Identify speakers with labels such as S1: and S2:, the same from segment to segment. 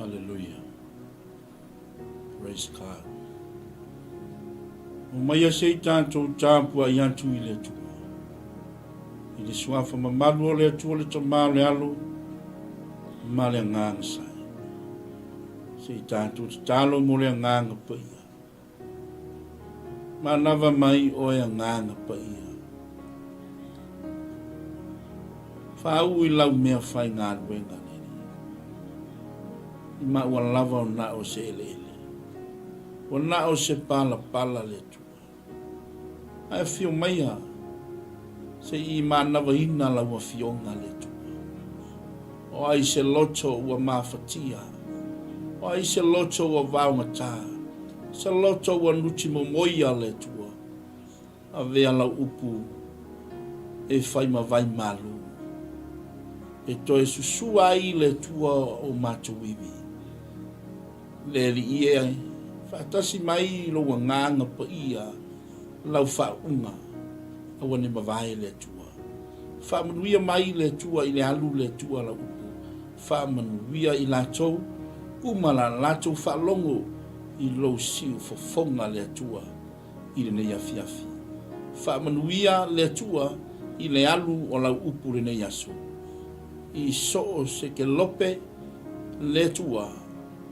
S1: Hallelujah. Praise God. Umaya 𝚟𝚒𝚍𝚑𝚝 yantu ile tu. Ile swafa mamalu ole tu ole tamale alu. Male ngang sai. 𝚟𝚒𝚑𝚝 mole ngang pa ia. Manava mai oya ngang pa ia. Fa'u ilau mea fai ngā ruenga nini. Ima ua lava o na o se ele ele. O na o se pala pala le tua. Ai fio mai ha. Se I manawa hina la ua fionga le tua. O ai se loto ua mawhatia. O ai se loto ua vaunga tā. Se loto ua nuti momoia le tua. A vea la upu. E fai ma vai malu. E toi susua ai le tua o matuiwi. Le li ie, whaatasi mai lo wa nganga pa ia, lau whaunga, awa ne mawai le tua. Whaamanuia mai le tua, i le alu le tua la upu. Whaamanuia I la tau, umala latu whalongo I lo siu fofonga le atua I le nei afiafi. Whamanuia le atua I le alu o lau upu le nei aso. I so se ke lope le atua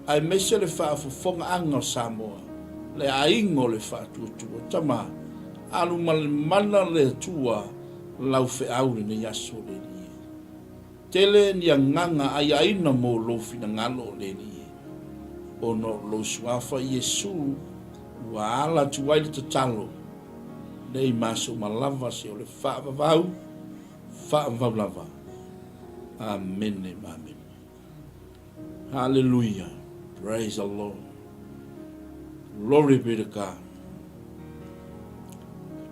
S1: ai mese le whaafofonga anga o Samoa. Le aingo le whaatuatua. Tama alu mana le atua lau au le nei aso le ni. Tele ni nganga ai aina mo lo fina ngalo le ni. Ono lo suafa Yesu wa ala tuai le tatalo nei maso malava se o le whaavavau lava. Amen. Amen. Hallelujah. Praise the Lord. Glory be to God.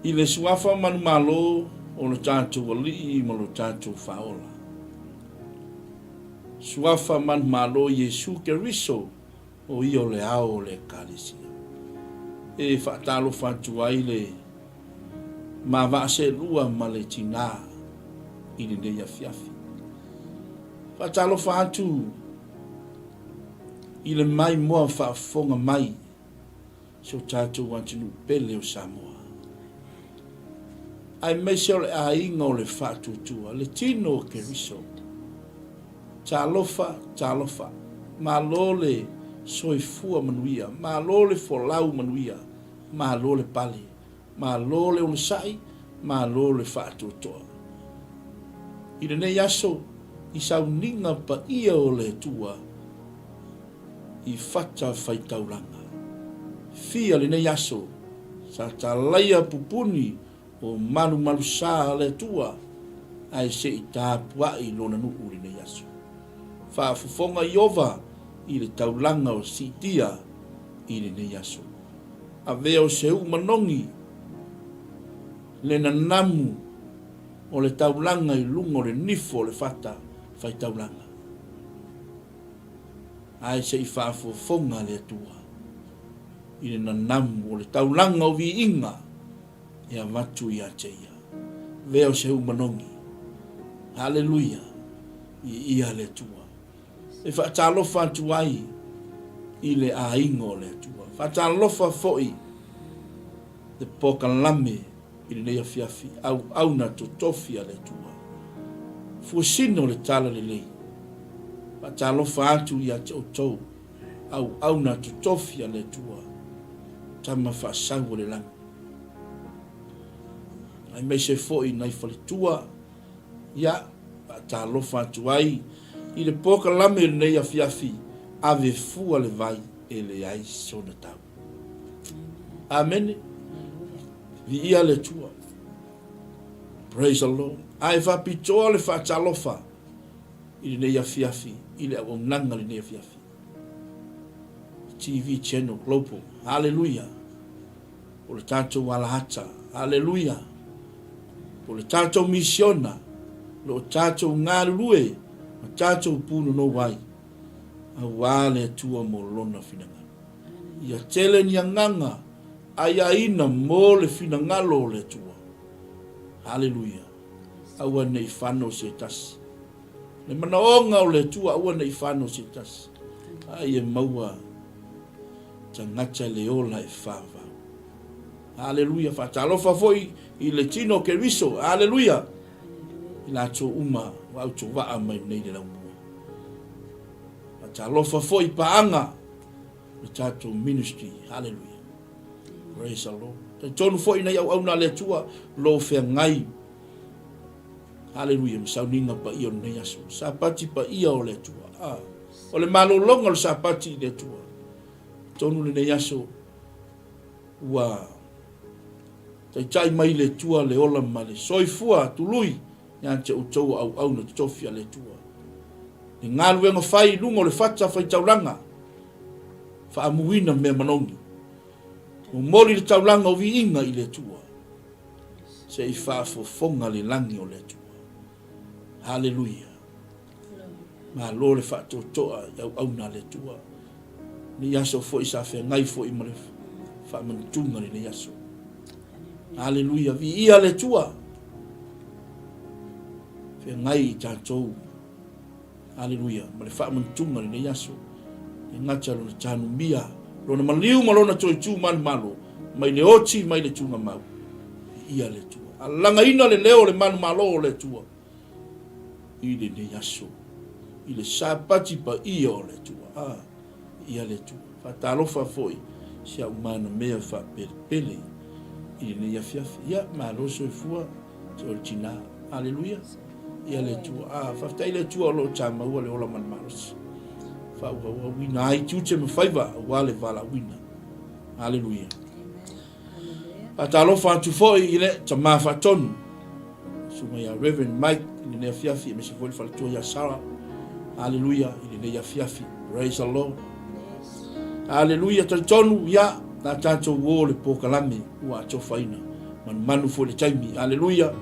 S1: I le suafa manu malo o le tātou wali ma lo tātou whaola. Suafa manu malo Yesu Keriso o io le ao le kalisia. E whaatalo whantua le ma vaase lua ma le tina I le nei afiafi. Whaatalo whaatu I le mai moa whaafonga mai so tātou wantinu pele o Samoa. Ai meiseo le a inga o le whaatutua le tino o Keriso. Talofa ma lo le soifua manuia, ma lo le folau manuia, ma lo le pali, ma lo le ulisai, ma lo le whaatutoa. I le nei aso, I sauninga pa ia o le tua, I whata whaitauranga. Fia le nei aso, sa talaia pupuni o malu sa le tua, ai se I tāpua I lona nuu le nei aso. Whaafufonga Iova, I le taulanga o sitia I le nei aso. A veo se manongi le nanamu o le taulanga I lungo le nifo le fata fai taulanga. Ai se I whaafufonga le atua I le nanamu o le taulanga o vi inga e a watu I a teia. Veo se manongi. Hallelujah. I ia le atua. E whaatalofa atuai I le aingo le atua. Whaatalofa foi le pokalame I le nei afiafi au na totofia le atua. Fuasino le tala le lei. Whaatalofa atu I a tautou au na totofia le atua. Tama whaasau le langu. Ai mei se foi nai whalitua ia whaatalofa atuai I le poka lame le nei afiafi ave fua le vai e Leai Sona tau. Amen. Vi ia le tua. Praise the Lord. Ai whapitoa le whaatalofa I le nei afiafi I le awananga le nei afiafi. TV channel global. Hallelujah. O le tātou walahata. Hallelujah. O le tātou misiona. O tātou ngārulue. A tātou pūnu no wai, a wāle tua mo lona finanga. Ia tele ni anganga, ai aina mo le finangalo le tua. Hallelujah. Aua nei whano se tasi. Le manaonga o le tua, aua nei whano se tasi. Ai e maua, tangata le ola e whāwau. Hallelujah. Whatalofa foi I le tino Keriso. Hallelujah. I la tō uma wau tō waa mai nei le laumua. A tā lofa foi paanga le tātou ministry. Hallelujah. Praise the Lord. Ta tonu foi nei au na le tua lo fea ngai. Hallelujah. Msauninga pa ia o nei aso. Sapati pa ia o le tua. O le malolonga le sapati le tua. Tonu le nei aso ua tai mai le tua le ola ma le soifua tului. Yang te utou au na tofia le tua. Ni ngalu nga fai lungo le fata fai taulanga. Fa amuina me manongi. O mori le taulanga o vi inga I le tua. Se I fa fofonga le langi o le tua. Hallelujah. Ma lo le fa totoa au na le tua. Ni yaso fo isa fe ngai fo I mare fa mantunga le yaso. Hallelujah. Vi ia le tua. Fe ngai tātou. Hallelujah. Ma le wha mantunga le yaso. ngacha lona tanu mia lona maliu malona toitu man malo mai le oti mai le tunga mau ia le tua alanga ina le leo le man malo le tua i le ne yaso i le sapati pa ia o le tua ia le tua fatalofa foi sia umana mea fa pele i le ia fiafi ia malo so fua 𝚟𝚑𝚑𝗏 haleluia ia le tua faftai le tua lo tama ua le ola man malos fa ua wina ai tiuche me faiva ua le vala wina haleluia atalofa atu foi i le tama fatonu suma ia Reverend Mike i le fiafi me se foi falatua ia Sarah haleluia i le ia fiafi praise the Lord haleluia tonu ia na tatou o le pokalame ua atofaina manu foi le taimi haleluia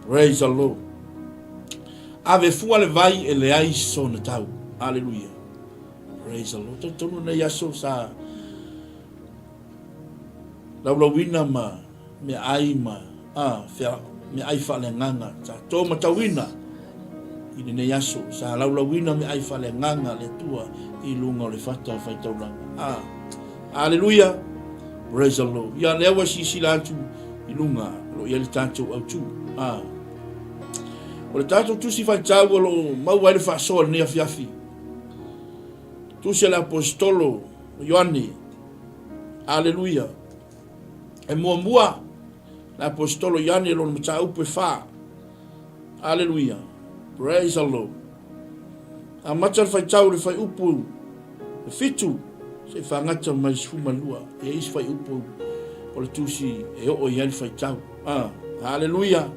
S1: praise the Lord ave fua le vai e Leai Sona tau haleluia praise the Lord tonu na yaso sa laulawina ma me ai ma fea me ai fale nganga sa to matawina i ne yaso sa laulawina me ai fale nganga le tua i lunga le fata fai tauranga haleluia praise the Lord ya lewa sisilatu i lunga lo ia le tatou au tu o le tatou tusi fai tau lo mau ai le fasoa le nea fiafi tusi le apostolo Ioane haleluia e mua le apostolo Ioane lo mta upe fa haleluia praise the Lord a macha fai tau le fai upu le fitu se fa ngata mai sfuma lua e is fai upu o le tusi e o ia fai tau haleluia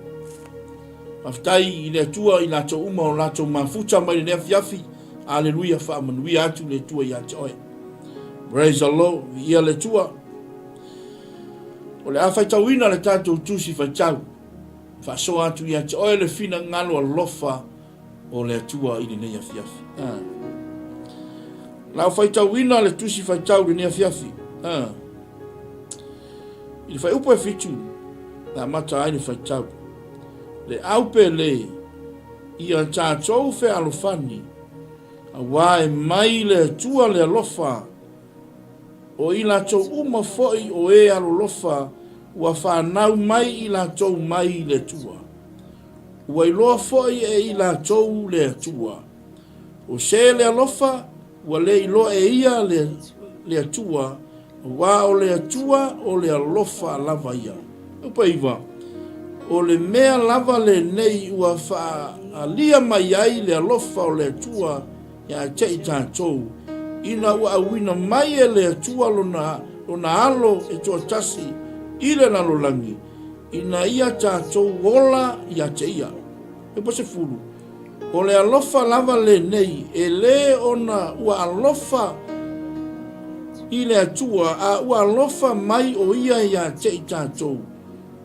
S1: aftai i le tua i lato uma o lato mafuta mai le fiafi haleluia fa manui atu le tua ia toe praise the Lord ia le tua o le afai tauina le tatou tusi fai tau fa so atu ia toe le fina ngalo alofa o le tua i le nei fiafi la fai tauina le tusi fai tau le nei fiafi il fai upo e fitu la mata ai le fai tau le aupe le ia tatou fe alofani a wae mai le tua le alofa o i latou uma foi o e alolofa ua whanau mai i latou mai le tua ua iloa foi e i latou le tua o se le alofa ua le iloa e ia le tua wa o le tua o le alofa lava ia upa iwa o le mea lava le nei ua wha alia mai ai le alofa o le tua ia tei tātou ina ua awina mai e le tua lona alo e toa tasi i le nalolangi ina ia tātou wola ia teia e pa se furu o le alofa lava le nei e le ona ua alofa i le tua a ua alofa mai o ia tei tātou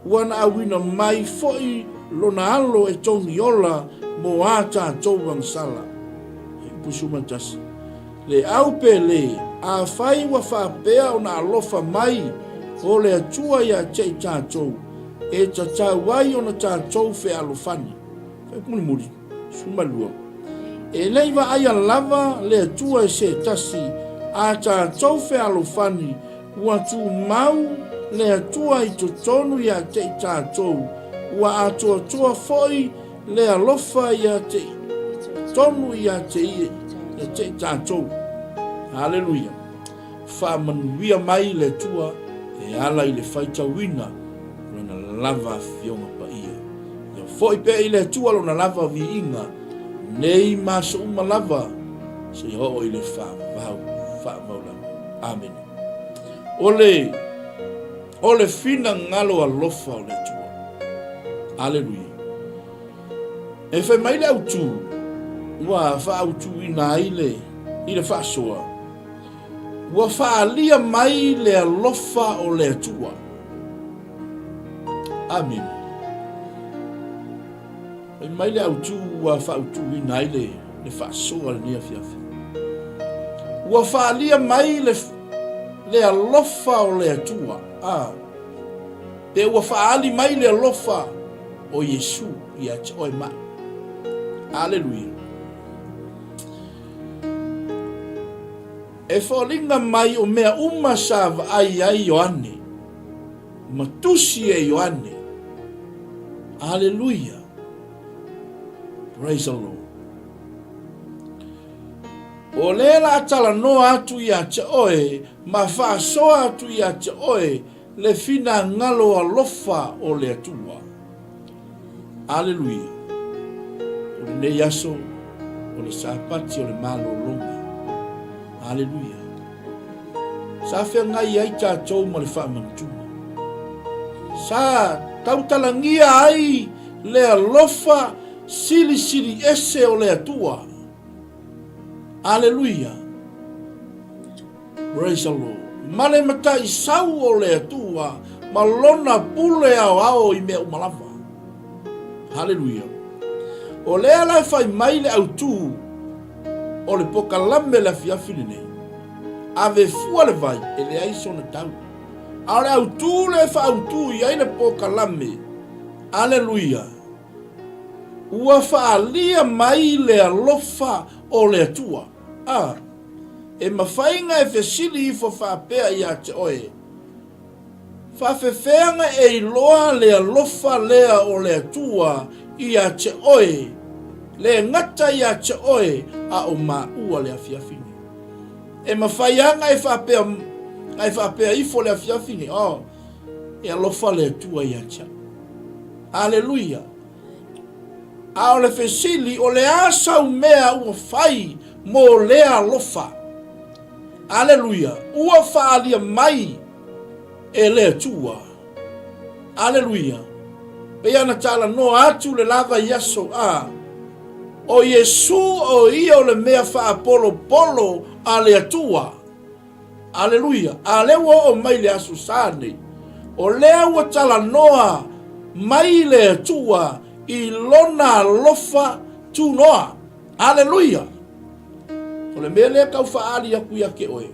S1: wana awina mai foi lona alo e tongi ola mo a tātou wangsala e pusuma tasi le aupe le a fai wa whapea o na alofa mai o le atua ia tei tātou e tatau ai o na tātou fe alofani fe muni muri suma lua e leiva aia lava le atua e se tasi a tātou fe alofani ua tu mau le atua i totonu ia tei tātou ua atoa foi le alofa ia tei tonu ia tei tātou haleluia whamanuia mai le tua e ala i le whaitawina lona lava fionga pa ia ia foi pe i le tua lona lava vi inga nei maso uma lava se ho i le whaamaula amen ole fina ngalo alofa o le tua haleluia e whai mai le autu ua whaautu ina i le whaasoa ua whaalia mai le alofa o le atua amen e mai le autu ua whaautu ina i le whaasoa le nia fiafi ua whaalia mai le alofa o le atua te ua whaali mai le alofa o Yesu ia te oi ma haleluia e whaolinga mai o mea sa ai Ioane. Matusi e Ioane. Hallelujah. Praise the Lord. O lela atala no atu ia te oe, ma whaasoa atu ia te oe, le fina ngalo alofa o le atua. Hallelujah. O le ne yaso, o le sapati, o le malo longa. Hallelujah. Sa whea ngai ai tātou ma le whaamantuma. Sa tautalangia ai le alofa sili ese o le atua. Hallelujah. Praise the Lord. Male mata I sau o le atua, malona pule ao I mea umalawa. Hallelujah. O lea lai fai mai le autu, o le poka lame le fiafine nei. Ave fua le vai, e le ai Sona tau. A le autu le fa autu I ai le poka lame. Hallelujah. Ua faalia mai le alofa o le atua. E mawhainga e fesili I fo whapea I a te oe. Whawhewhenga e iloa le alofa lea o le atua I a te oe. Le ngata I a te oe a o ua le afiafine. E mawhaianga e whapea I fo le afiafine. E alofa le atua I a te. Hallelujah. A o le fesili o le asa mea ua fai mo le alofa. Hallelujah. Ua faalia mai e le atua. Hallelujah. Pe ana tala no atu le lava yaso o Yesu o ia o le mea faa polo a le atua. Hallelujah. A lewa o mai le asu sane. O lea ua tala noa mai le atua I lona lofa tu noa. Hallelujah. O le mea lea kau faali aku ia ke oe.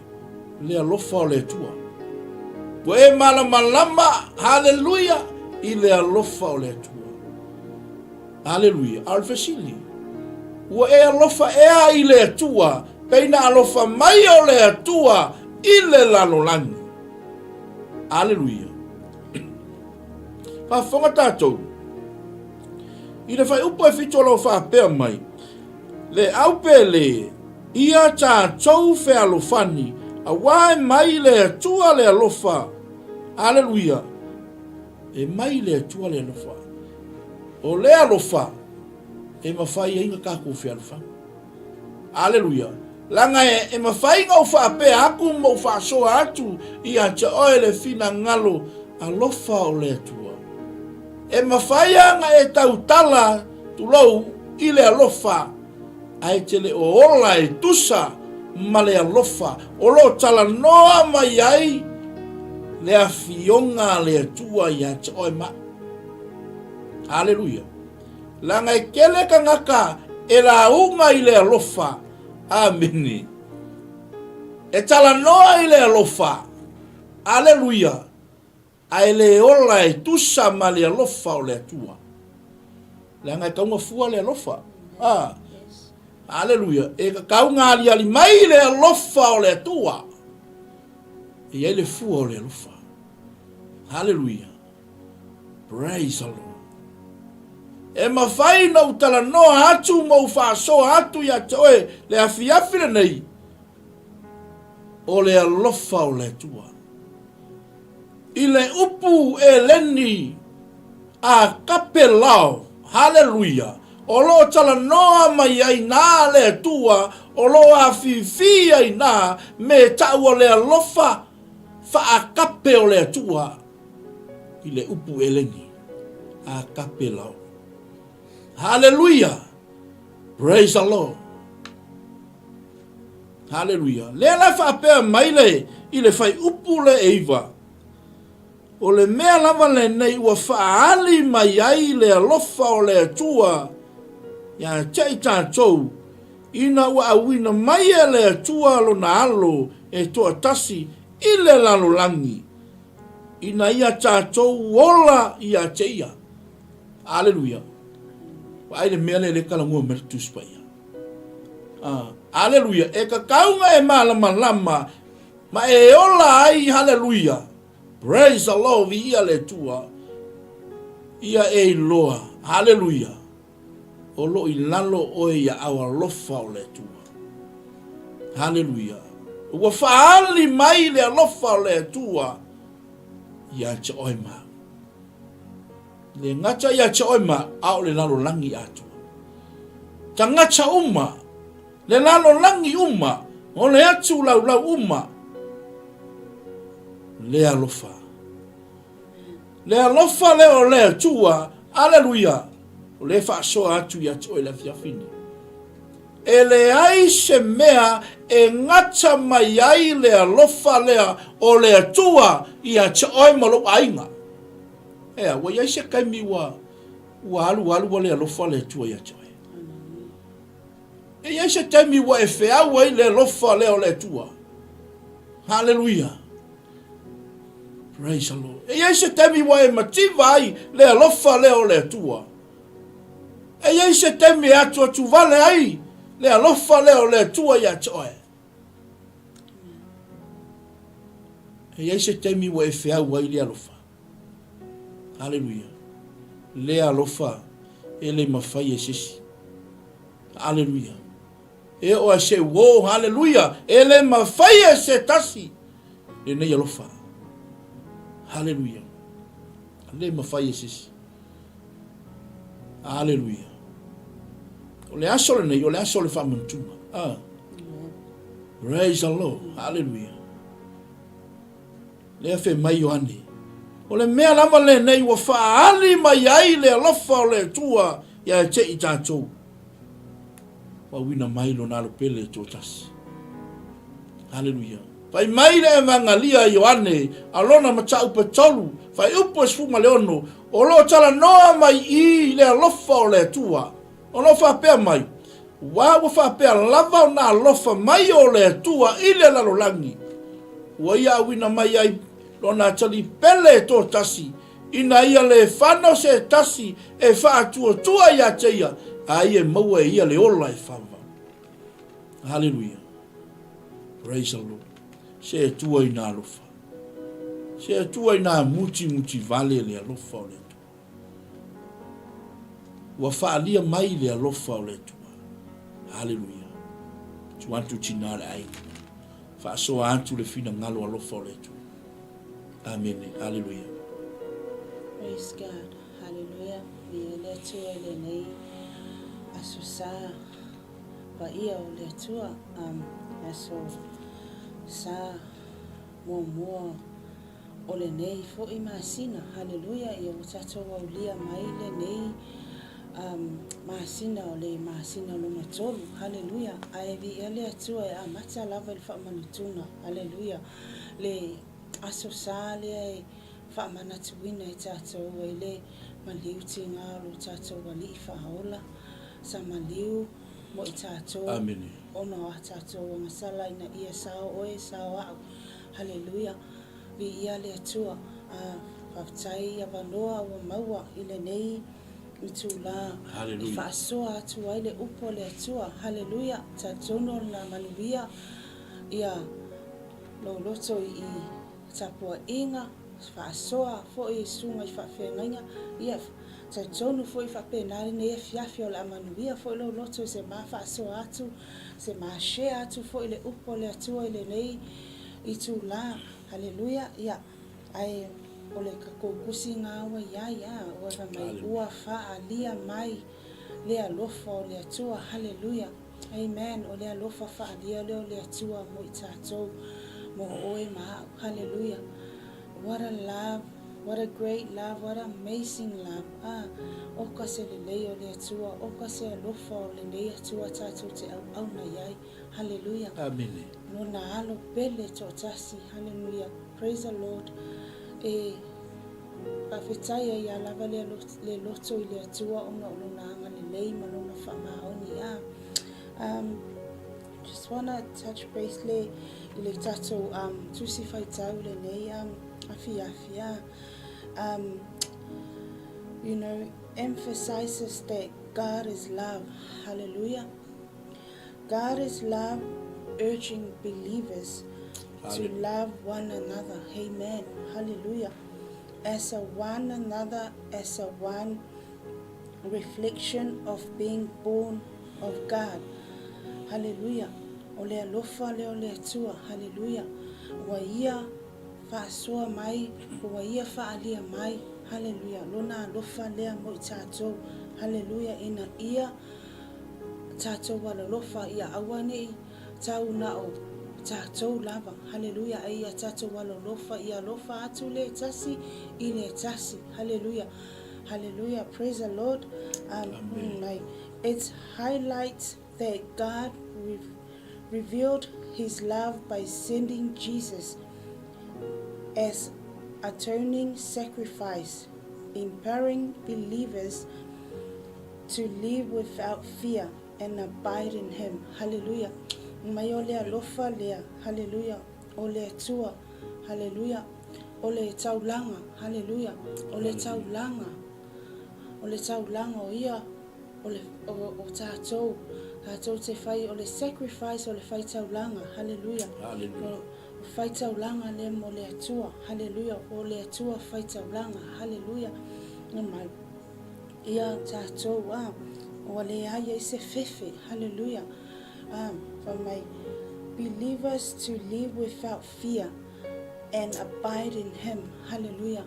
S1: Lea lofa o le atua. Po e malama. Hallelujah. I lea lofa o le atua. Hallelujah. Alfasili. Ua e alofa ea I le atua. Peina alofa mai o le atua I le lanolangi. Hallelujah. Whafonga tātou. I le whai upo e fitolo whapea mai. Le aupe le ia tātou whea alofani. A wae mai le atua le alofa. Hallelujah. E mai le atua le alofa. O le alofa. E mawhai inga kako whea alofa. Hallelujah. Langa e mawhai ngau whapea aku mo whasoa atu. Ia te oe le fina ngalo alofa o le atua. E mawhaianga e tautala tulou I le alofa. Ai te le o ola e tusa ma le alofa. O lo tala noa mai ai le afionga le atua I a te oe ma. Hallelujah. Langa e kele ka ngaka e la unga I le alofa. Amini. E tala noa I le alofa. Hallelujah. Ai le ola e tusa ma le alofa o le atua. Langa e kaunga fua le alofa. Hallelujah. E kaunga ali mai le alofa o le atua. E ai le fua o le alofa. Hallelujah. Praise the Lord. E mawhai na utala noa atu mo whaasoa atu ia te oe le afiafire nei. O le alofa o le atua. I le upu e leni a kapelao. Hallelujah. O lo tala noa mai ai nā le atua. O lo a fifi ai nā me taua le alofa fa a kape o le atua. I le upu e leni a kapelao. Hallelujah. Praise the Lord. Hallelujah. Le la fa pe mai le I le fai upu le eiva. O le mea lava le nei ua whaali mai ai le alofa o le atua. Ia tei tātou. Ina ua awina mai e le atua alo na alo e toa tasi I le lalolangi. Ina ia tātou ola ia teia. Hallelujah. Wa ai le mea le kalangua meritus pa ia. Hallelujah. E ka kaunga e malama ma e ola ai, hallelujah. Praise the Lord, ia le tua. Ia e loa, hallelujah. O lo i lalo o ia awa lofa o le tua. Hallelujah. Ua faali mai le lofa o le tua. Ia cha oima. Le ngata ia cha oima au le lalo langi atua. Ta ngata uma. Le lalo langi uma. O le atu lau uma. Le alofa. Le alofa le o le atua. Hallelujah. O le whaasoa atu ia cha oila fiafini. E le ai se mea e ngata mai ai le alofa lea o le atua ia cha oima lo ainga. Ea, wa iai se kaimi wa alu wa le alofa le atua ia cha oima. E iai se kaimi wa e fea wa le alofa le o le atua. Hallelujah. Praise the Lord. E iai se kaimi wa e mativa ai le alofa le o le atua. E iai se kaimi atua tu vale ai le alofa le o le atua ia cha oima. E iai se kaimi wa e fea wa le alofa. Hallelujah. Le alofa e le mawhai e sisi. Hallelujah. E o a se wo, hallelujah. E le mawhai e se tasi. Le nei alofa. Hallelujah. Le mawhai e sisi. Hallelujah. O le aso le nei, o le aso le whamantuma. Praise the Lord. Hallelujah. Le afe mai o ane. O le mea lama le nei wa whaali mai ai le alofa o le tua ia e te i tātou. Wa wina mai lo nalo pele tō tasi. Hallelujah. Pai mai le mangalia Ioane alona matau pe tolu. Fai upo esfuma leono. O lo tala noa mai I le alofa o le tua. O lo whapea mai. Wa whapea lava o na alofa mai o le tua I le lalolangi. Wa ia wina mai ai lona tali pele tō tasi. Ina ia le whano se tasi e whaatua tua ia teia. A ia maua ia le ola e whawa. Hallelujah. Praise the Lord. Se tua ina alofa. Se tua ina muti vale le alofa o le tua. Wa whaalia mai le alofa o le tua. Hallelujah. Tuantu tinare ai. Whaasoa antu le fina ngalo alofa o le tua. Amen. Hallelujah.
S2: Praise God. Hallelujah. Le tua le nei asusa pa ia o le tua aso sa mo o le nei fo I masina. Hallelujah. Ia o tatou au lia mai le nei masina o le masina lo matolu. Hallelujah. Ai vi ele tua e amata lava il fa manutuna. Hallelujah. Le aso sa le whaamana tuina I tātou e le maliu tinga lo tātou wali I whaola sa maliu mo I tātou.
S1: Amen.
S2: Ono a tātou ngasala ina ia sao oe sao au. Hallelujah. Vi ia le atua whaftai a wanoa wa maua I le nei I tūla.
S1: Hallelujah.
S2: I whaasoa atu ai le upo le atua. Hallelujah. Tātono na manuia ia lo loto I tapua inga whaasoa fo I sunga I whawhengainga ia tautonu fo I whapenari ne e fiafi o le amanuia fo I lo loto se maa whaasoa atu se maa share atu fo I le upo le atua I le nei I tūla. Hallelujah. Ia ai o le kakokusi ngā ua ia o e mai ua whaalia mai le alofa o le atua. Hallelujah. Amen. O le alofa whaalia o le atua mo I tātou mo oe maa. Hallelujah. What a love, what a great love, what an amazing love. Oka se le lei o le atua, oka se alofa o le lei atua tātou te au na iai. Hallelujah.
S1: Amen.
S2: No na alo pele tō tasi. Hallelujah. Praise the Lord. E pawhetai ai a lava le loto I le atua ona o na anga le lei malona whamaoni. Just wanna touch base le I le tatou tusi whaitau le nei afia. You know, emphasizes that God is love. Hallelujah. God is love, urging believers to
S1: Hallelujah.
S2: love one another. Amen. Hallelujah. As a one another, as a one reflection of being born of God. Hallelujah. Ole alofa le ole atua. Hallelujah. Wa ia whaasoa mai, wa ia whaalia mai. Hallelujah. Lona alofa lea mo i tātou. Hallelujah. Ina ia tātou wala lofa ia awane i tau na o tātou lava. Hallelujah. Ia tātou wala lofa ia lofa atu le tasi i le tasi. Hallelujah. Hallelujah. Praise the Lord. It highlights that God revealed his love by sending Jesus as atoning sacrifice, empowering believers to live without fear and abide in him. Hallelujah. Mai ole alofa lea. Hallelujah. Ole atua. Hallelujah. Ole taulanga. Hallelujah. Ole taulanga. Ole taulanga o ia. Ole o tātou. Tātou te whai ole sacrifice ole whai taulanga. Hallelujah.
S1: Hallelujah.
S2: O whai taulanga le mo le atua. Hallelujah. O le atua whai taulanga. Hallelujah. Mai ia tātou o le aia I se fefe. Hallelujah. For my believers to live without fear and abide in him. Hallelujah.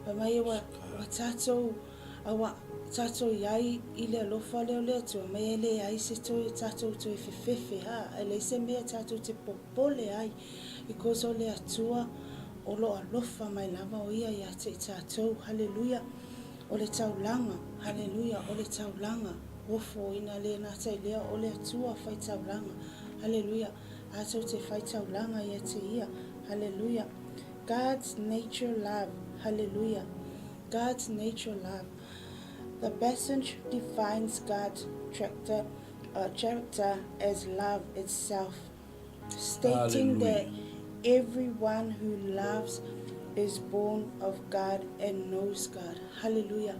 S2: For my wa tātou awa tātou iai I le alofa leo le atua. Mai le ai se toi tātou toi fefefe ha. Ele se mea tātou te popole ai. Because o le atua o lo alofa mai lava o ia ia te tātou. Hallelujah. O le taulanga. Hallelujah. O le taulanga. Wofo ina le nata lea o le atua whai taulanga. Hallelujah. Ato te whai taulanga ia te ia. Hallelujah. God's nature love. Hallelujah. God's nature love. The passage defines God's character as love itself, stating that everyone who loves is born of God and knows God. Hallelujah.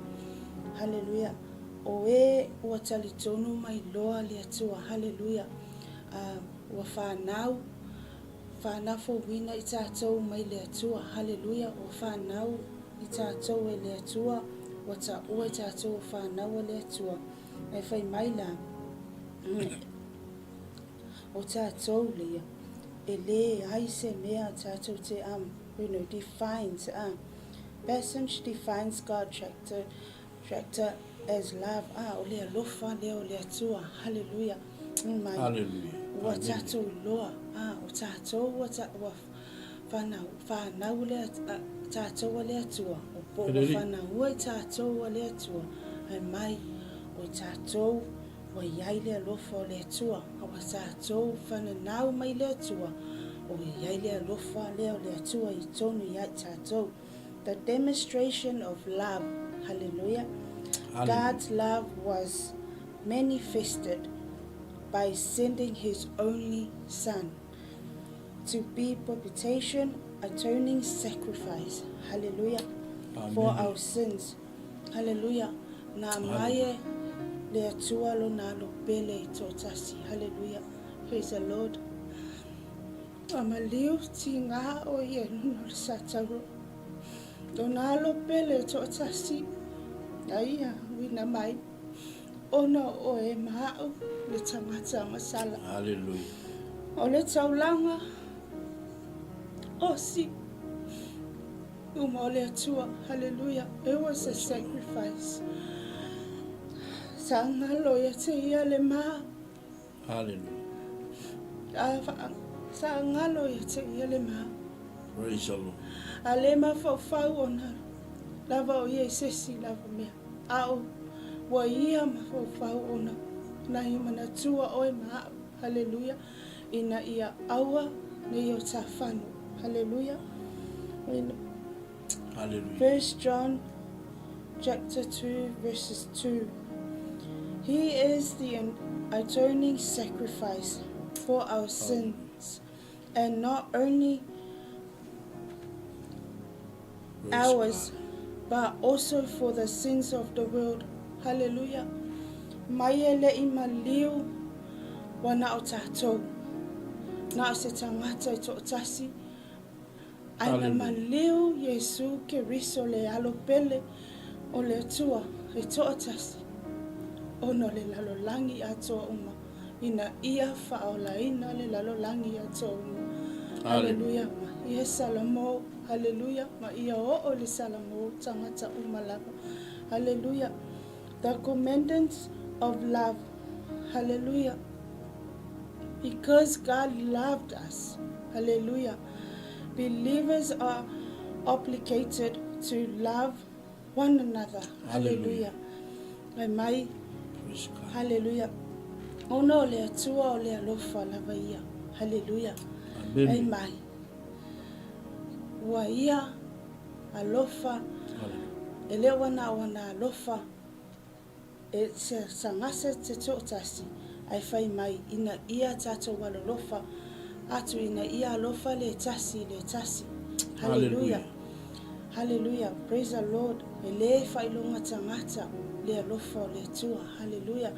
S2: Hallelujah. O e ua talitonu mai loa le atua. Hallelujah. Ua whanau fo wina I tātou mai le atua. Hallelujah. O whanau I tātou e le atua. O ta ua I tātou whanau le atua. E whai mai la. O tātou lea. E le ai se mea tātou te defines. Passage defines God's character as love. O le alofa lea o le atua. Hallelujah.
S1: Hallelujah.
S2: Ua tātou loa. O tātou ua whanau le tātou le atua. O po whanau I tātou le atua. Ai mai o tātou o iai le alofa o le atua. O tātou whanau mai le atua. O iai le alofa lea o le atua I tonu iai tātou. The demonstration of love. Hallelujah. God's love was manifested by sending his only Son to be propitiation, atoning sacrifice. Hallelujah.
S1: Amen.
S2: For our sins. Hallelujah. Na maye le atua lo na lo pele to tasi. Hallelujah. Praise the Lord. Amaliu tinga o ye no sataro. Lo na lo pele to tasi. Aia wina mai. Ona o e mahau le tangata masala.
S1: Hallelujah.
S2: O le taulanga. O si. Umole atua. Hallelujah. It was a sacrifice. Sangalo ya te ia le maha.
S1: Hallelujah.
S2: Sangalo ya te ia le maha.
S1: Praise the Lord.
S2: Alema fau ona. Lava o ye sesi lava mea. Ao. Wa ia mafau ona na himana tua o maha. Hallelujah. Ina ia awa na ia tafano. Hallelujah.
S1: Hallelujah.
S2: 1 John chapter 2 verses 2. He is the atoning sacrifice for our sins, and not only ours, but also for the sins of the world. Hallelujah. Mai ele I maliu wana o tātou. Na o se tangata I tō tasi. Aina maleo Yesu ke riso le alo pele o le atua e tō tasi. Ono le lalolangi atoa uma. Ina ia whaolaina le lalolangi atoa uma. Hallelujah. Ma ia salamo. Hallelujah. Ma ia o le salamo tangata umalava. Hallelujah. The commandments of love. Hallelujah. Because God loved us. Hallelujah. Believers are obligated to love one another. Hallelujah. Mai. Hallelujah. Ono le atua o le alofa lava ia. Hallelujah. Amen. Mai. Wa ia alofa. Ele wana alofa. E se sangase te tōtasi. Ai whai mai ina ia tātou walolofa. Atu ina ia alofa le tasi. Hallelujah. Hallelujah. Praise the Lord. Ele whailonga tangata le alofa le tua. Hallelujah.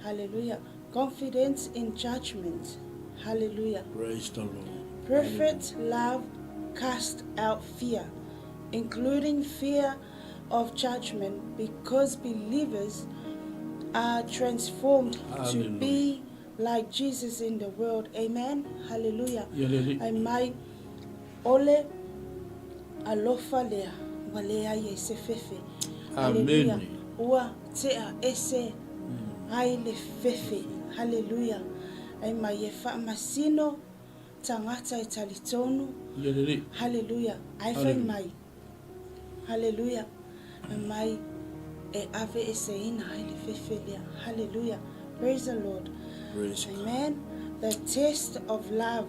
S2: Hallelujah. Confidence in judgment. Hallelujah.
S1: Praise the Lord.
S2: Perfect love casts out fear, including fear of judgment, because believers are transformed to be like Jesus in the world. Amen. Hallelujah. Ai mai ole alofa lea walea ye se fefe. Hallelujah. Ua tea ese ai le fefe. Hallelujah. Ai mai e wha masino tangata e talitonu. Hallelujah. Ai whai mai. Hallelujah. Ai mai e ave e se ina ai le fefe lea. Hallelujah. Praise the Lord.
S1: Praise
S2: Amen. The test of love.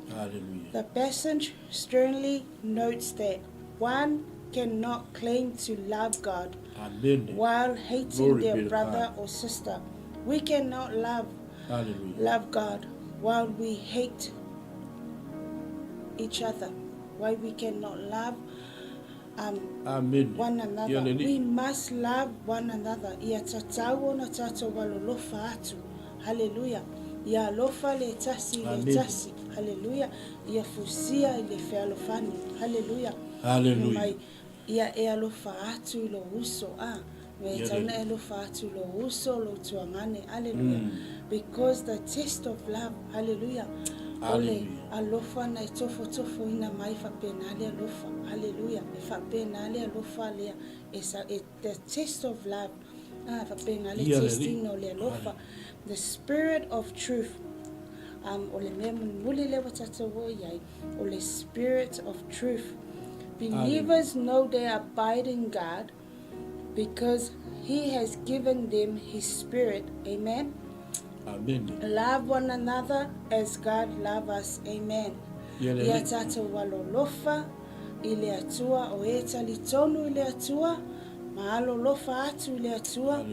S1: Hallelujah.
S2: The passage sternly notes that one cannot claim to love God while hating their brother or sister. We cannot love God while we hate each other. Why we cannot love one another. We must love one another. Ia tatau na tato walolofa atu. Hallelujah. Ia lofa le tasi. Hallelujah. Ia fusia le fealofani. Hallelujah.
S1: Hallelujah.
S2: Ia e alofa atu lo uso. We tauna e alofa atu lo uso lo tuangane. Hallelujah. Because the test of love. Hallelujah. Ole alofa na tofo ina mai fa penale alofa. Hallelujah. Fa penale alofa le the test of love. Fa penale testing no le alofa. The spirit of truth. Ole mem muli le watata wo yai. Ole spirit of truth. Believers know they abide in God because He has given them His Spirit. Amen.
S1: Amen.
S2: Love one another as God loves us. Amen. Ia tata walolofa ile atua o e talitonu ile atua ma alolofa atu ile atua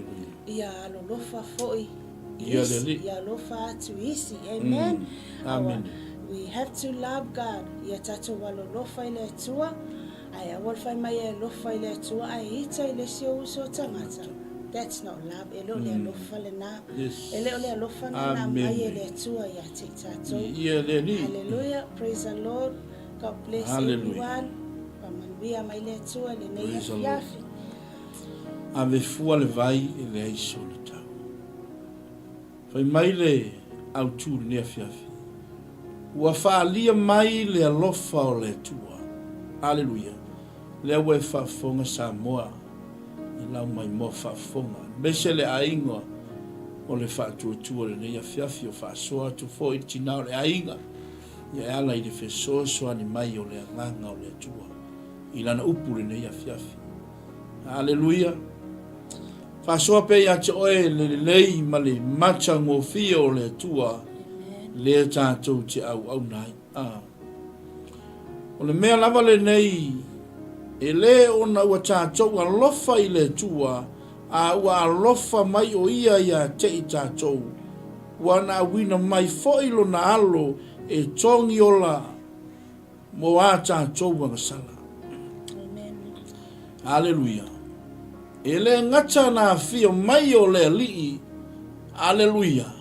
S2: ia alolofa foi ia lofa atu isi. Amen.
S1: Amen.
S2: We have to love God. Ia tata walolofa ile atua ai wolfa mai lofa ile atua ai ita ile sio uso tangata. That's not love. Elo le alofa le na. Elo le alofa na mai le atua ia titato. Hallelujah. Praise the Lord. God bless everyone. Pamanbia mai le atua le nei yafi.
S1: Ave fua le vai le aiso le tau. Fai mai le autu le afiafi. Ua faalia mai le alofa o le atua. Hallelujah. Le awe whafonga Samoa. Lau mai mo whafonga. Mese le ainga o le whaatuatua le nei afiafi o whaasoa tu fo i tinao le ainga. Ia ala I le whesoa ni mai o le anganga o le atua. I lana upu le nei afiafi. Hallelujah. Whaasoa pe ia te oe le lei ma le macha ngofia o le atua. Le tātou te au nai. O le mea lava le nei e le ona ua tātou alofa I le tua ua alofa mai o ia te I tātou ua na wina mai foilo na alo e tongi ola mo a tātou wangasala. Hallelujah. E le ngata na fio mai o le alii. Hallelujah.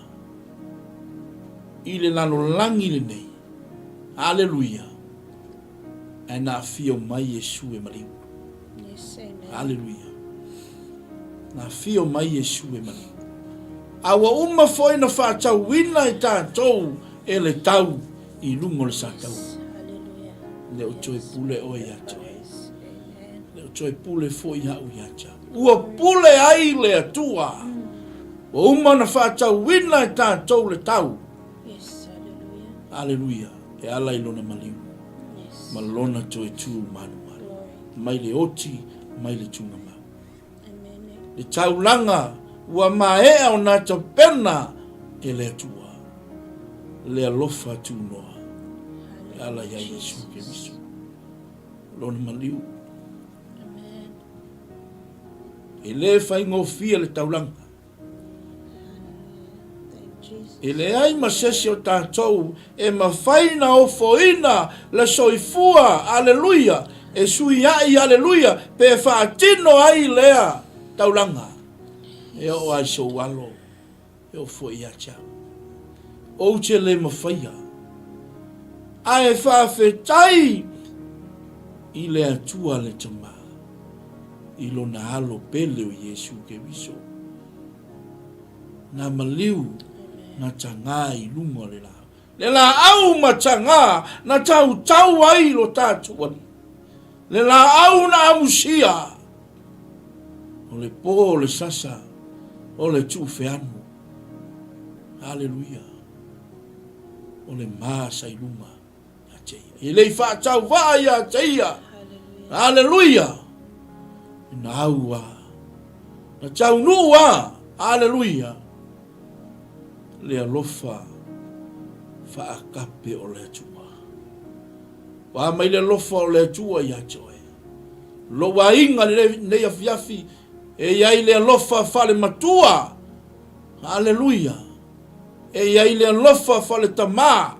S1: I le lano langi le nei. Hallelujah. E na fio mai Yesu e maliu.
S2: Yes, amen.
S1: Hallelujah. Na fio mai Yesu e maliu. Awa uma foi na whātau wina I tātou e le tau I lungo le sātau.
S2: Hallelujah.
S1: Leo toi pule o ia toi.
S2: Yes, amen.
S1: Leo toi pule foi hau ia cha. Ua pule ai le atua. Wa uma na whātau wina I tātou le tau.
S2: Yes, hallelujah.
S1: Hallelujah. E ala I lona maliu.
S2: Yes.
S1: Malona toi tu manu manu.
S2: Glory.
S1: Mai le oti, mai le tunga mau.
S2: Amen.
S1: Le taulanga ua maea o nā tau pena e le atua. Le alofa tu noa. E ala ia Yesu ke miso. Lona maliu.
S2: Amen.
S1: E le whai ngofia le taulanga.
S2: Thank you, Jesus.
S1: E le ai masesi o tātou e mawhaina o foina le soifua. Aleluia. E sui ai aleluia. Pe whaatino ai lea taulanga. E o ai so walo. E o fo ia cha. O te le mawhaia. Ai whawhetai I le atua le tama. I lo na halo pele o Yesu ke viso. Na maliu na tanga I lunga le la. Le la au ma tanga na tau tau ai lo tātu wani. Le la au na amusia. O le po o le sasa. O le tu feanu. Hallelujah. O le masa I lunga. I le whaatau waa ia teia. Hallelujah. Na aua. Na tau nua. Hallelujah. Le alofa whaakape o le atua. Wa mai le alofa o le atua ia joe. Lo wa inga le afiafi. E iai le alofa whale matua. Hallelujah. E iai le alofa whale tamaa.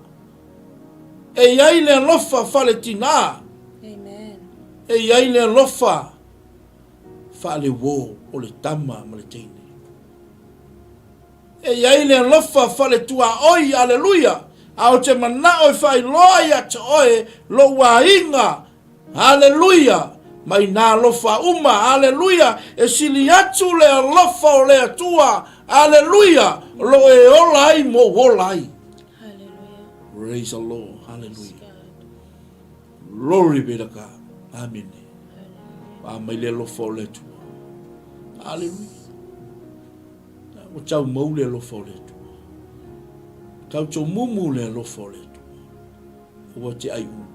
S1: E iai le alofa whale tina.
S2: Amen.
S1: E iai le alofa whale wo o le tama ma le teine. E iai le alofa whale tua oi, aleluia. Ao te mana oi whai loa ia te oe lo wa inga. Aleluia. Mai nā alofa uma, aleluia. E sili atu le alofa o le atua. Aleluia. Lo e olai mo olai.
S2: Hallelujah.
S1: Praise the Lord. Hallelujah.
S2: Yes, God.
S1: Glory be to God. Amen.
S2: Hallelujah.
S1: Mai le alofa o le atua. Hallelujah. O tau mau le alofa o le atua. Tau tau mumu le alofa o le atua. O te ai u.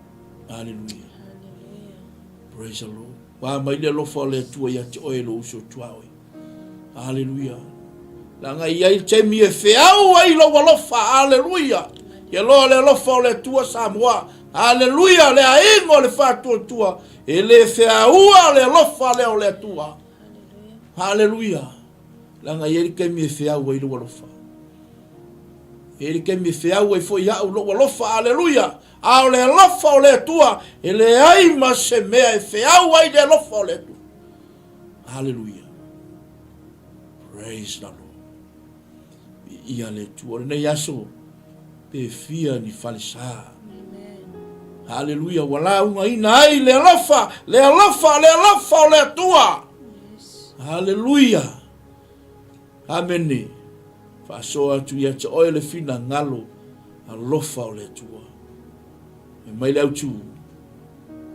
S1: Hallelujah.
S2: Hallelujah.
S1: Praise the Lord. Wa mai le alofa o le atua ia te oe lo uso tua oe. Hallelujah. Langa iai te mi e whiau ai lo alofa. Hallelujah. Ia loa le alofa o le atua Samoa. Hallelujah. Le aingo le whatua tua. E le whiaua le alofa le o le atua.
S2: Hallelujah.
S1: Hallelujah. Langa ieri ke mi e whiau ai lo alofa. Ieri ke mi e whiau ai foi hau lo alofa. Hallelujah. Ao le alofa o le atua. E le ai ma se mea e whiau ai le alofa o le atua. Hallelujah. Praise the Lord. Ia le tua. Nei aso. Pe fia ni falisa.
S2: Amen.
S1: Hallelujah. Wala unga ina ai le alofa. Le alofa. Le alofa o le atua.
S2: Yes.
S1: Hallelujah. Amene. Whaasoa atu ia te oe le fina ngalo. Alofa o le atua. E mai le autu.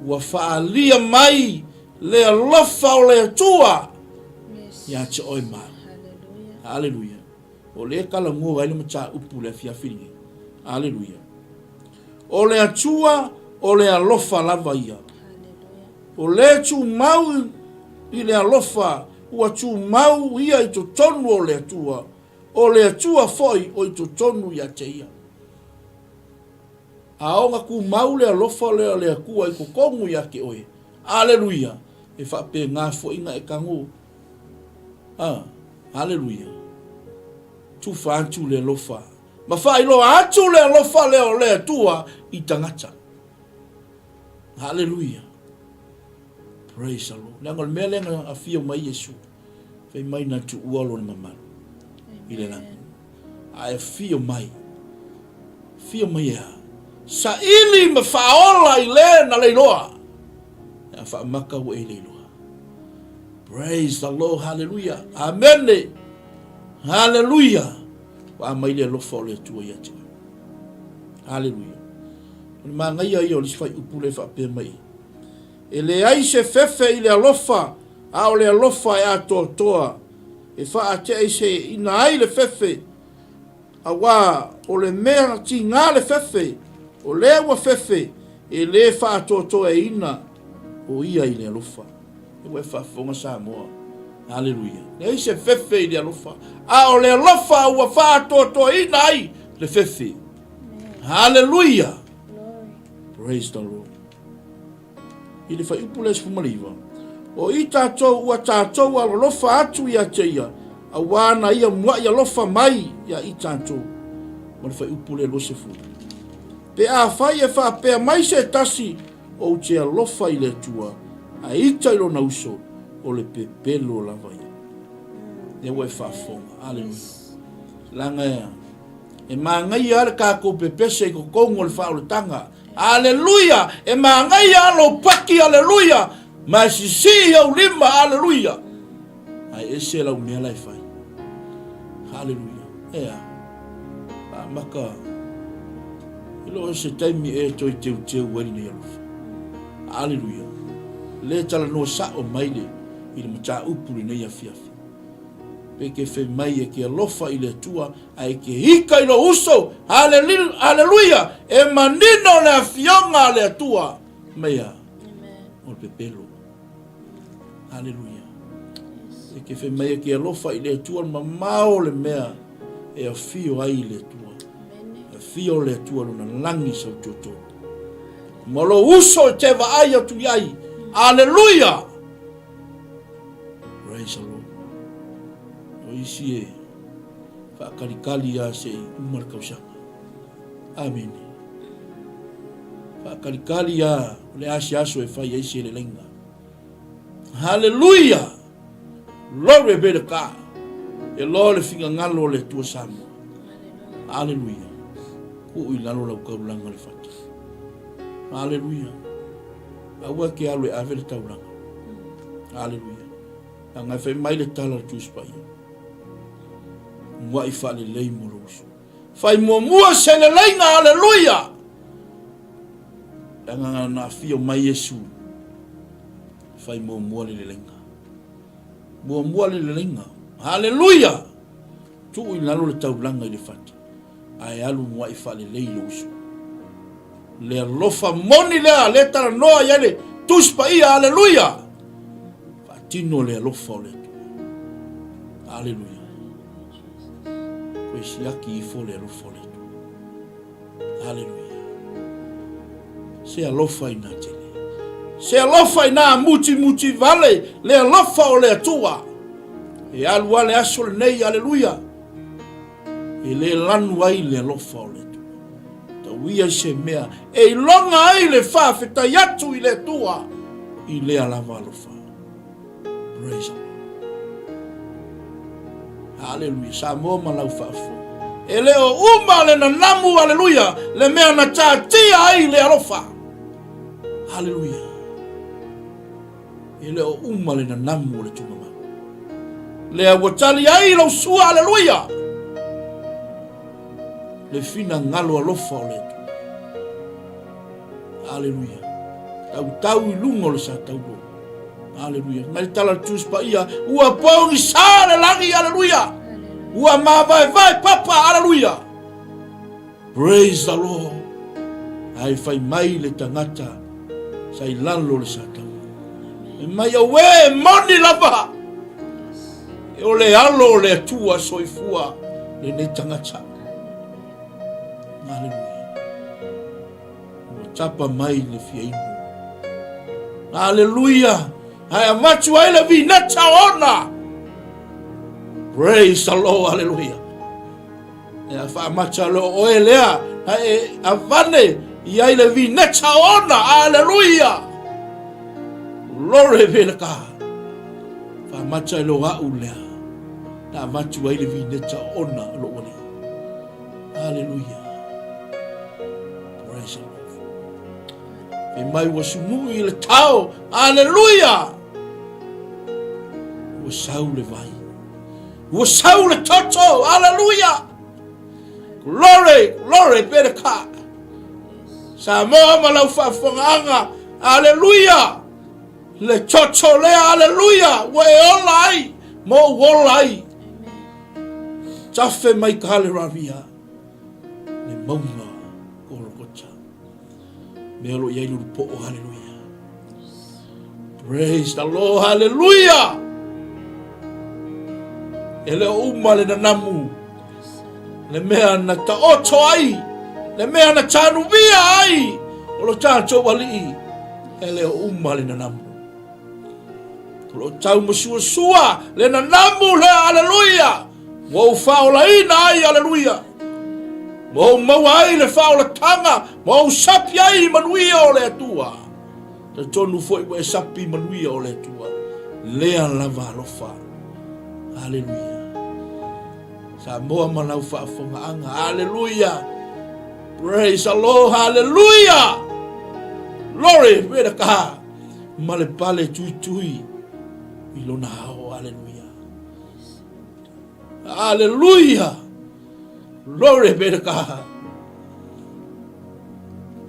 S1: Ua whaalia mai. Le alofa o le atua.
S2: Yes.
S1: Ia te oe maa.
S2: Hallelujah.
S1: Hallelujah. O le kala ngō ai le mata upu le fia filingi. Hallelujah. O le atua, o le alofa lava ia.
S2: Hallelujah.
S1: O le tu mau I le alofa, ua tu mau ia I to tonu o le atua. O le atua foi o I to tonu ia te ia. Aonga ku mau le alofa le akua I kokongu ia ke oe. Hallelujah. E whape ngā fo inga e kango. Hallelujah. Tu whaatu le alofa. Ma whailo atu le alofa leo le atua I tangata. Hallelujah. Praise the Lord. Nangol melenga a fio mai Yesu. Fai mai na tu ualo ni mamano. I le langu. A fio mai. fia mai sa ili ma faola I le na leiloa fa maka o e leiloa. Praise the Lord, hallelujah, amen, hallelujah. Wa mai le lofa o le tua ia te hallelujah. Ma ngai ai o le fai upule fa pe mai e le ai se fefe I le alofa a o le alofa e a toa e fa a te ai se ina ai le fefe a wa o le mea ti ngā le fefe o le wa fefe e le fa a toa e ina o ia I le alofa e wa fa fonga sa moa hallelujah. Le ai se fefe I le alofa a o le alofa wa fa a toa ina ai le fefe hallelujah. Praise the Lord. I le fai upule se fumaliva. O I tātou ua tātou a lofa atu ia te ia. A wana ia mua ia lofa mai ia I tātou. O le fai upule lo se fu. Pe a fai e wha pea mai se tasi o te alofa I le tua. A ita ilo na uso o le pepelo la vai. E ue wha fonga. Hallelujah. Langa ea. E mangai ala kako pepese ko kongo le wha o le tanga. Hallelujah. E mangai alo paki, hallelujah. Ma si au lima, hallelujah. Ai ese la umea lai fai. Hallelujah. Ea. Pa maka. Ilo se taimi e toi teu wari na yalufa. Hallelujah. Le tala no sa o maile. Ili mata upuri na ia fiafi. Peke fe mai e ke alofa I le tua ai ke hika I lo uso. Hallelujah. E manino le fionga le tua mea o le pepelo. Hallelujah. E ke fe mai e ke alofa I le tua mamao le mea e a fio ai le tua. E fio le tua luna langi sa toto. Molo uso te va ai atu ai. Hallelujah. Praise the Lord. Isi e whakalikali a se umar kausanga. Amen. Whakalikali a le asi aso e whai eisi le lenga. Hallelujah. Lore beda ka. E lo le finga ngalo le tua samu. Hallelujah. Ui lalo lau kaulanga le whati. Hallelujah. Aua ke alu e ave le taulanga. Hallelujah. Anga whai mai le tala tu spai. Mwai fale lei moroso. Fai mua se le leinga, hallelujah. Anga na fio mai Yesu. Fai mua le leinga. Mua le leinga. Hallelujah. Tu I nalo le taulanga I le fati. Ai alu mwai fale lei loso. Le lofa moni le tala noa yale. Tuspa ia, hallelujah. Fatino le lofa o le tu. Hallelujah. Siaki I fole alofa le tu. Hallelujah. Se alofa I na tele. Se alofa I na muti vale. Le alofa o le atua. E alua le aso le nei, hallelujah. E le lanu ai le alofa o le tu. Ta uia se mea. E longa ai le fa feta yatu I le tua. I le alava alofa. Praise the Lord. Hallelujah. Samoa malau fa'afo. E leo uma le na namu, hallelujah. Le mea na tātia ai le alofa. Hallelujah. E leo uma le na namu le tungama. Le awatali ai lau sua, hallelujah. Le fina ngalo alofa o le tu. Hallelujah. Tau I lungo le sa tau lo. Hallelujah. Mai tala tuspa ia. Ua pongi sa le langi, hallelujah. Ua vai papa, hallelujah. Praise the Lord. Ai fai mai le tangata. Sai lalo le sa tau. E mai awe moni lava. E o le alo le tua soifua. Le ne tangata. Hallelujah. Ua tapa mai le fiaimu. Hallelujah. Ai amatu ai le vinata ona. Praise the Lord, hallelujah. E a wha amata lo oe lea. Ai avane I ai le vinata ona, hallelujah. Lore vele ka. Wha amata lo au lea. Na amatu ai le vinata ona lo ole. Hallelujah. praise the Lord. E mai ua sumu I le tau, hallelujah. Ua sau le vai. Ua sau le toto, hallelujah. Glory, glory, pere ka. Sa moa malau whaafonga, hallelujah. Le toto le, hallelujah. Ua e ola ai, mo wola ai. Tafe mai ka le ravia. Le maunga, kolokota. Melo iai lulu po, hallelujah. Praise the Lord, hallelujah. Ele uma le nanamu. Le mea na taoto ai. Le mea na tanuvia ai. Olo tato wali. Ele uma le nanamu. Olo tau masua sua. Le nanamu le hallelujah. Mo faola ina ai hallelujah. Mo maua ai le faola tanga. Mo sapi ai manuia o le atua. Te tonu foi we sapi manuia o le atua. Lea lava alofa. Hallelujah. Sa moa malau whaafongaanga. Hallelujah. Praise the Lord. Hallelujah. Glory. Veda kaha. Male pale tui tui. Ilona hao. Hallelujah. Hallelujah. Glory. Veda kaha.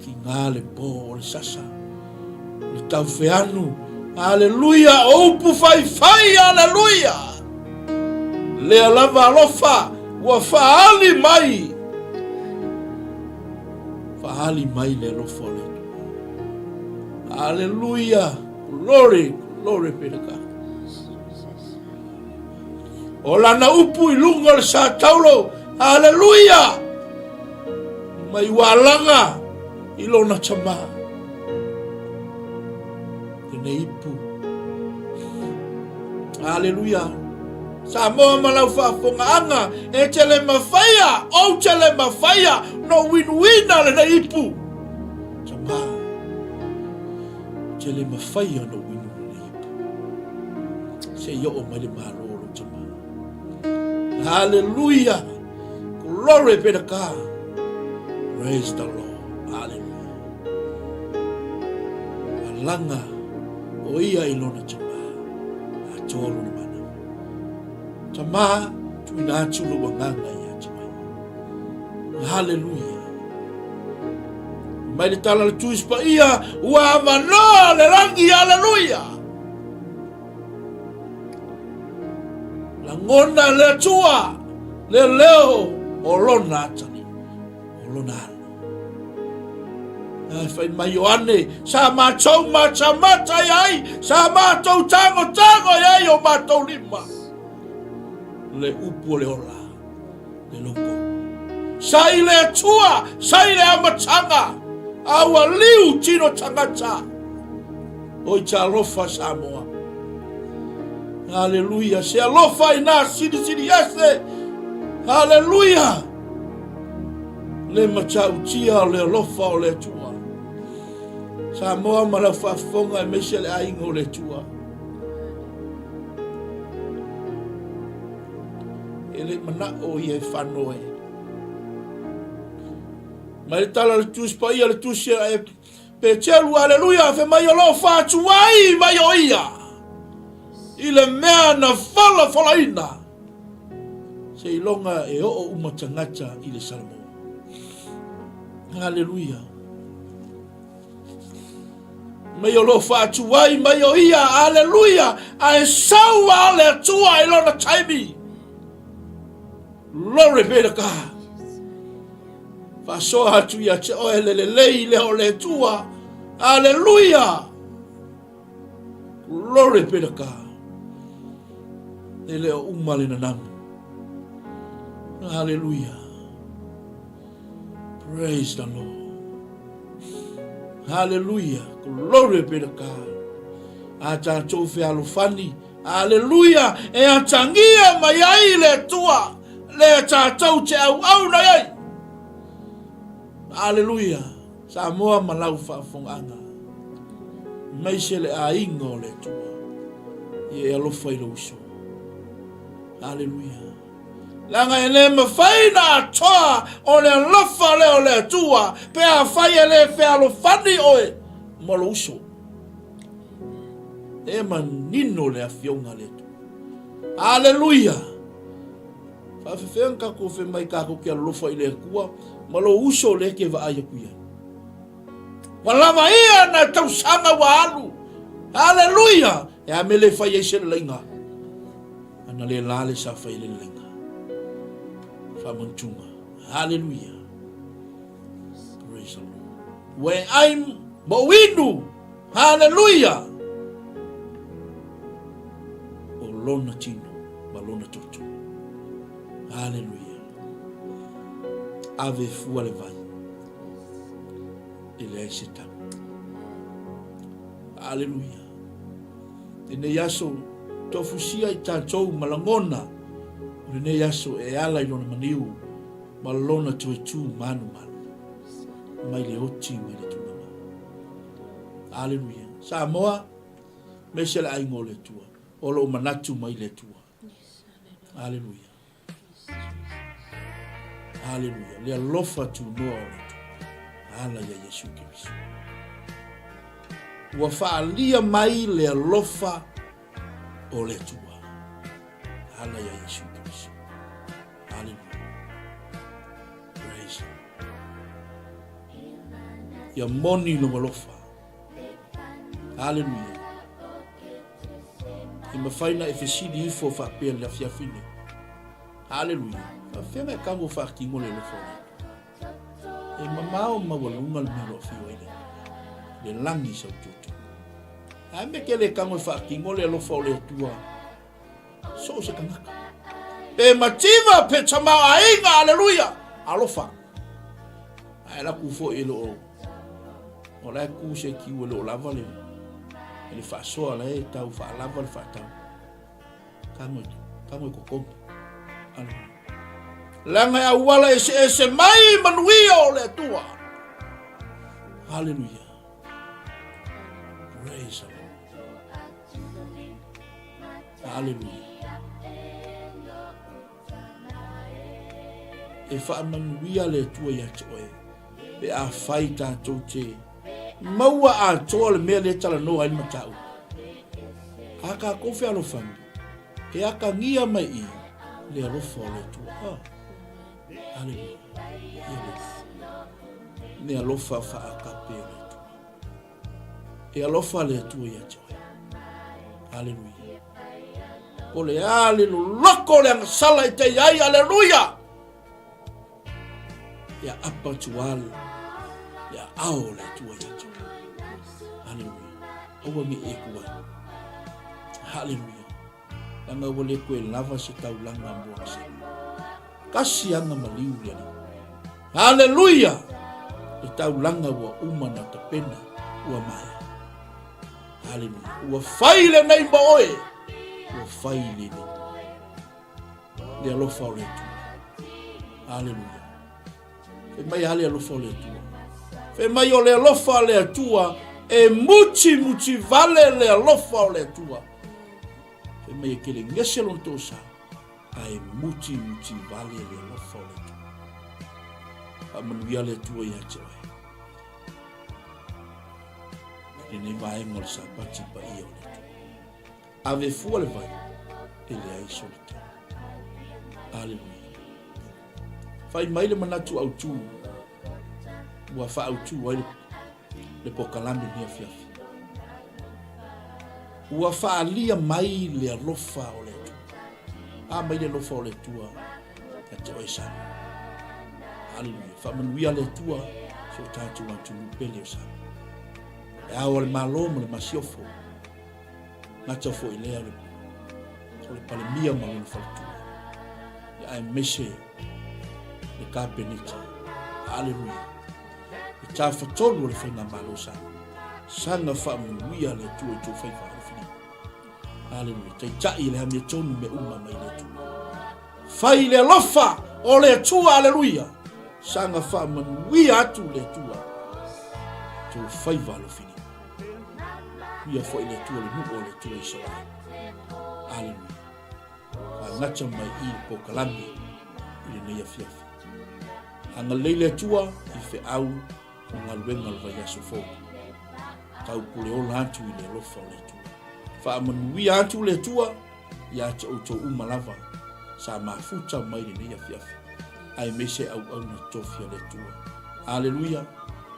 S1: Ki ngale po le sasa. Le tau feanu. Hallelujah. Opu fai fai. Hallelujah. Le alava alofa wa faali mai le alofa le. Hallelujah. Glory, glory pedaka. Ola na upu ilunga le sa taulo. Hallelujah. Mai walanga ilona chama. Kene ipu. Hallelujah. Sa moa malau whaafongaanga e tele mawhaia, o tele mawhaia, no win-wina le na ipu. Sama, tele mawhaia no win-wina le ipu. Se yo o mai le maroro sama. Hallelujah. Glory be to God. Praise the Lord. Hallelujah. Alanga o ia ilona sama. A toro ni mana. Tama tuina tulu wanganga ya chama. Hallelujah. Mai le tala le tuis pa ia wa mano le rangi hallelujah. La ngona le tua le leo olona tani. Olona. Fai mai Ioane sa ma chau ma chamata yai sa ma tau tango yai o ma tau lima. Le upu le ola le loko sai le tua sai le amatanga awa liu tino tangata oi cha lofa Samoa. Hallelujah. Se alofa ina sidi yase. Hallelujah. Le macha utia le alofa o le tua Samoa mala fafonga mesele aingo le tua. Ele mana o ye fanoe. Mai tala le tus pa ia le tus e pe chelu hallelujah fe mai lo fa tuai mai o ia. Ile mea na fala ina. Se ilonga e o umatangata ile salmo. Hallelujah. Mai lo fa tuai mai o ia hallelujah. Ai sawa le tua ilona taimi. Glory be to God. Faso hatu ya che o le o le tua. Hallelujah. Glory be to God. Ele o umale na namu. Hallelujah. Praise the Lord. Hallelujah. Glory be to God. Ata tofe alufani. Hallelujah. E atangia mayai le tua. Le tātou te au na iai. Hallelujah. Samoa malau whaafonganga. Mai se le a ingo le tua. I e alofa I lo uso. Hallelujah. Langa ene mawhaina toa o le lofa leo le tua. Pea whai ele whea lo whani oe. Molo uso. E manino le awhionga le tu. Aleluia. Whawhiwhenga ko mai kako kia lofa i le kua. Malo uso le ke wa aia kuia. Walama ia na tausanga wa alu. Aleluia. E a mele whai eise le lainga. Ana le lale sa whai le lainga. Whamantunga. Hallelujah. Praise the Lord. When I'm mawinu. Hallelujah. O lona tino. Malona toto. Hallelujah. Ave fua le vai. Ele ai se tau. Hallelujah. Tene yaso tofusia i tātou malangona. Rene yaso e ala i lona maniu. Malona tu e tu manu manu. Mai le oti mai le tu mama. Hallelujah. Samoa. Mesele ai ngole tua. Olo manatu mai le tua. Hallelujah. Hallelujah. Le alofa tu noa o le tua. Ala ya Yesu Kiriso. Ua whaalia mai le alofa o le tua. Ala ya Yesu Kiriso. Hallelujah. Praise Him. Ia moni no alofa. Hallelujah. I mawhaina e whesidi ifo whapea le fiafine. Hallelujah. Whawhenga e kango whakingo le lofone. E mamao mawalunga le mero fiwaile. Le langi sa ututu. Ai me ke le kango whakingo le lofa o le tua. So se kangaka. E mativa pe tamau ainga. Hallelujah. Alofa. Ai la kufo ilo o. O la kuse kiwe le o lava le. Ele fasoa la e tau fa lava le fatau. Kamo ko. Langa ya wala ese mai manuio le tua. Hallelujah. Praise the Lord. Hallelujah. E fa manuia le tua ya toe. Be a faita tote. Maua a toa le mea le tala noa i matau. Aka kofi alofani. E aka ngia mai i le alofa o le tua. Hallelujah. Ne alofa fa akape le tua. E alofa le tua ya toa. Hallelujah. O le ale lo loko le angasala i te iai. Hallelujah. Ya apa tual. Ya ao le tua ya toa. Hallelujah. Awa mi ekua. Hallelujah. Langa wale koe lava se tau langa mua se. Kasi anga maliu lani. Hallelujah. E tau langa ua umana ta pena ua maya. Hallelujah. Ua faile nei maoe. Ua faile ni. Le alofa o le tua. Hallelujah. Fe mai hale alofa o le tua. Fe mai o le alofa o le tua. E muti vale le alofa o le tua. Fe mai ke le ngese lon tosa. Ai muti vale le alofa o le tua. Amanuia le tua ia te oe. E ne vai ngol sa pati pa ia o le tua. Ave fua le vai. E le ai solita. Hallelujah. Fai mai le manatu au tu. Ua fa au tu ai le pokalami ni afiafi. Ua whaalia mai le alofa o le tua. Mai le alofa o le tua. Ka te oe sana. Hallelujah. Whamanuia le tua. So tātu atu pele o sana. E awa le maloma le masiofo. Ngata fo i lea le. So le palemia ma le whalatua. E ai mese le kāpenita. Hallelujah. Ta fatolu le fenga malosa. Sanga whamanuia le tua i tō whaifa hawhini. Hallelujah. Tai tai le hame tonu me uma mai le tua. Whai le lofa o le tua. Hallelujah. Sanga whamanuia atu le tua. Tō whaifa hawhini. Ia fo i le tua le nuo le tua i soa. Hallelujah. Ngata mai i po kalami. i le nei afiafi. Anga leile tua i fe au o ngaluenga le vai aso fo. Tau pule o lantu i le lofa o le tua. Fa manui atu le tua ia te auto umalava sa mafuta mai le nei afiafi. Ai mese au na tofia le tua. Hallelujah.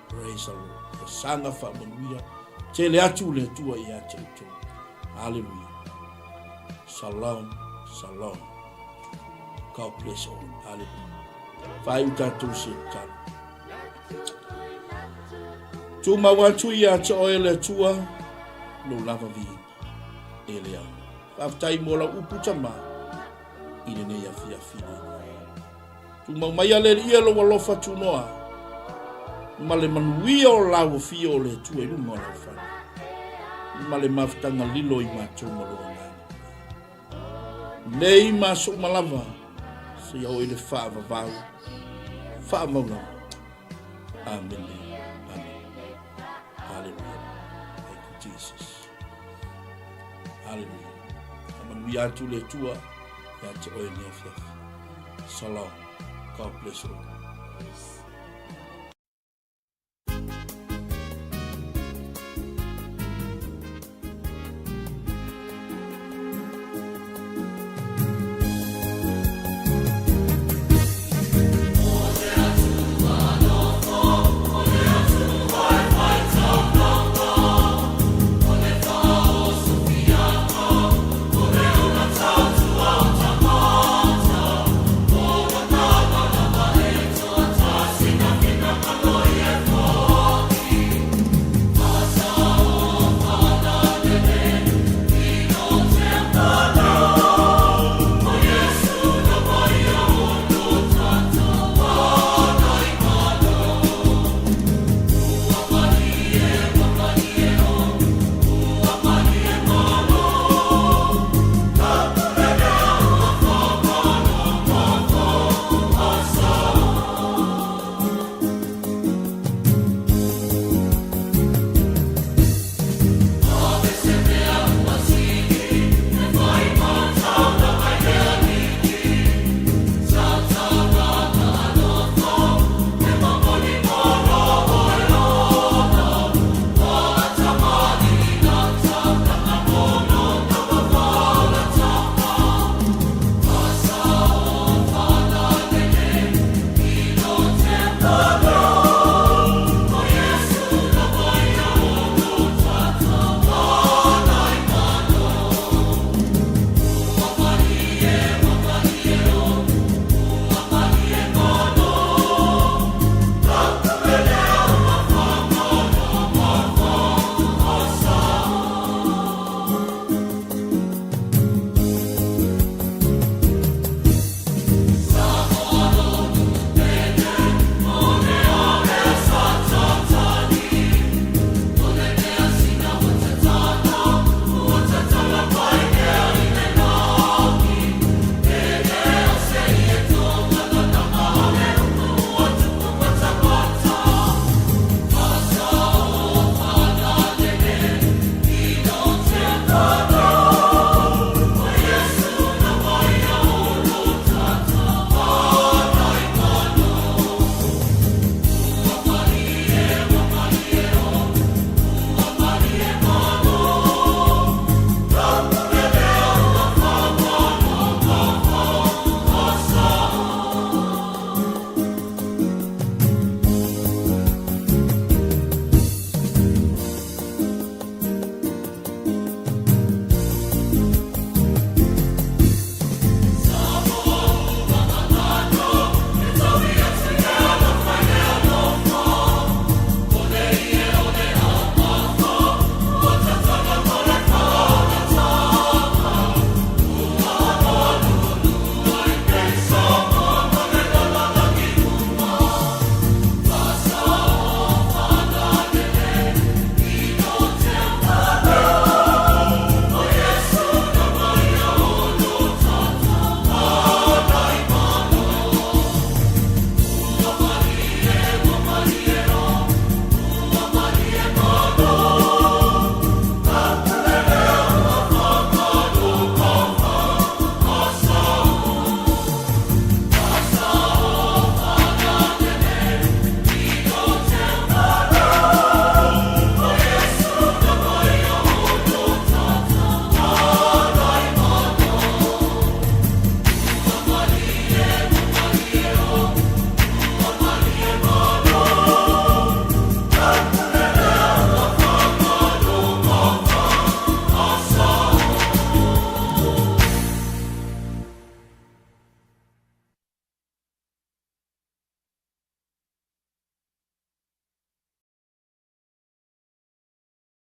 S1: Praise the Lord. Sanga fa manuia. Te le atu le tua ia te auto. Hallelujah. Shalom. Shalom. God bless all. Hallelujah. Fai uta tu se kala. Tu mawatu ia te oele tua. No lava vi. Ele au. Faftai mola uputa ma. Ine ne ya fia fina. Tu mawaya le ia lo walofa tu noa. Male manuia o lau fia o le tua ilu mo lau fana. Male maftanga lilo i mato malo ngani. Nei maso malava. Se ia ele fava vau. Fava vau. Amen. Amen. Hallelujah. Thank you, Jesus. Hallelujah. Manuia atu le tua. Ya te oe ni afiafi. Shalom. God bless you.